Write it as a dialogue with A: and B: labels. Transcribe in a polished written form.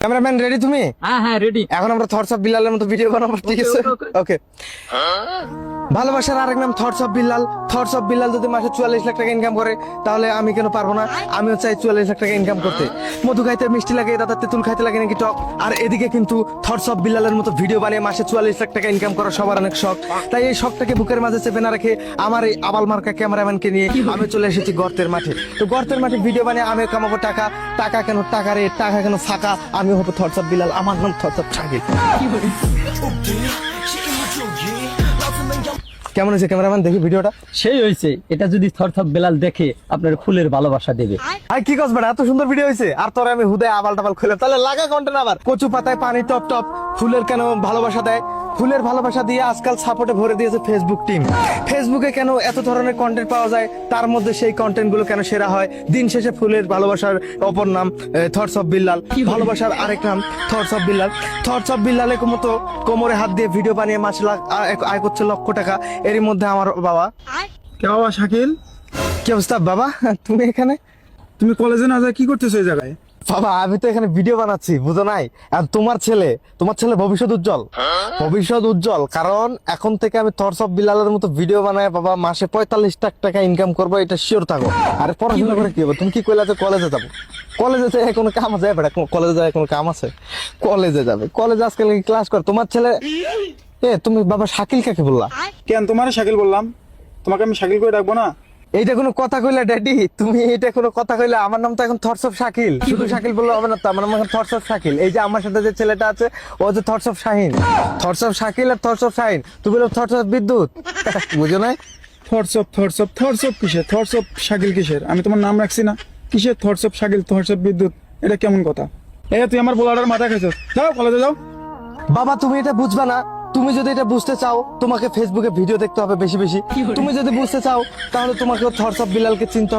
A: Cameraman ready তুমি?
B: হ্যাঁ ready.
A: এখন আমরা থটস অফ বিল্লালের মতো ভিডিও বানাবো, ঠিক আছে? ওকে। ভালোবাসার আরেক নাম thoughts of Billal. Thoughts of Billal যদি মাসে 44 লাখ টাকা ইনকাম করে, তাহলে আমি কেন পারবো না? আমিও চাই 44 লাখ টাকা ইনকাম করতে। মধু খাইতে মিষ্টি লাগে, দাদা তেঁতুল খাইতে লাগে নাকি টক। আর এদিকে কিন্তু থটস অফ বিল্লালের মতো ভিডিও বানিয়ে মাসে 44 লাখ টাকা ইনকাম করা সবার অনেক শখ। তাই এই শখটাকে বুকের মাঝে চেপে না রেখে আমার এই আবাল মার্কা ক্যামেরাম্যানকে নিয়ে আমি চলে এসেছি গর্তের মাঠে। তো গর্তের মাঠে ভিডিও বানিয়ে আমি কামাবো টাকা। টাকা কেন টাকা রে, টাকা কেন ফাঁকা। আমি হবো থটস অফ বিল্লাল, আমার নাম থটস অফ শাকিল। কেমন হয়েছে ক্যামেরাম্যান, দেখি ভিডিওটা?
B: সেই হয়েছে। এটা যদি থরথর বেলাল দেখে আপনার ফুলের ভালোবাসা দেবে।
A: আই কি কস বেটা, এত সুন্দর ভিডিও হয়েছে। আর তোরে আমি হুদায় আবাল টাবাল খুলে তাহলে লাগা কন্টেন্ট। আবার কচু পাতায় পানি টপ টপ, ফুলের কেন ভালোবাসা দেয়? ফুলের ভালোবাসা দিয়ে আজকাল সাপোর্টে ভরে দিয়েছে ফেসবুক টিম। ফেসবুকে কেন এত ধরনের কন্টেন্ট পাওয়া যায়, তার মধ্যে সেই কন্টেন্ট গুলো কেন সেরা হয়? দিন শেষে ফুলের ভালোবাসার অপর নাম থটস অফ বিল্লাল, ভালোবাসার আরেক নাম thoughts of Billal. Thoughts of বিল্লালের মতো কোমরে হাত দিয়ে ভিডিও বানিয়ে মাসে আয় করছে লক্ষ টাকা। এরই মধ্যে আমার বাবা।
C: কে বাবা শাকিল,
A: কি অবস্থা বাবা, তুমি এখানে?
C: তুমি কলেজে না যায় কি করতেছো এই জায়গায়?
A: বাবা আমি তো এখানে ভিডিও বানাচ্ছি, বুঝো নাই? আর তোমার ছেলে ভবিষ্যৎ উজ্জ্বল। ভবিষ্যৎ উজ্জ্বল, কারণ এখন থেকে আমি থটস অফ বিল্লালের মতো ভিডিও বানায় বাবা মাসে 45 লাখ টাকা ইনকাম করবো, এটা শিওর থাকো। আর পড়াশোনা করে কি হবে? তুমি কি কইলা যে কলেজে যাবো? কলেজে যায় কোনো কাম আছে বেটা? কলেজে যায় কোনো কাম আছে? কলেজে যাবে, কলেজে আজকাল ক্লাস করে তোমার ছেলে। তুমি বাবা শাকিল কাকে বললা?
C: কেন তোমার শাকিল বললাম? তোমাকে আমি শাকিল করে ডাকবো না?
A: এইটা কোনো কথা কইলা ড্যাডি? তুমি এটা কোনো কথা কইলা? আমার নাম তো এখন থটস অফ শাকিল। শুধু শাকিল বললে হবে না তো, আমার নাম এখন থটস অফ শাকিল। এই যে আমার সাথে যে ছেলেটা আছে ও যে thoughts of Shahin. Thoughts of Shakil আর থটস অফ শাহিন, তুমি বলো থটস অফ বিদ্যুৎ। বুঝো না?
C: থটস অফ কিসের? থটস অফ শাকিল কিসের? আমি তোমার নাম রাখছি না? কিসের thoughts of Shakil, thoughts of Bidyut? এটা কেমন কথা? তুই আমার বোলাটার মাথা খাইছো। যাও কলেজে যাও।
A: বাবা তুমি এটা বুঝবা না। তুমি যদি এটা বুঝতে চাও, তোমাকে ফেসবুকে ভিডিও দেখতে হবে বেশি বেশি। তুমি যদি বুঝতে চাও, তাহলে তোমাকে থটস অফ বিল্লালকে চিনতে হবে।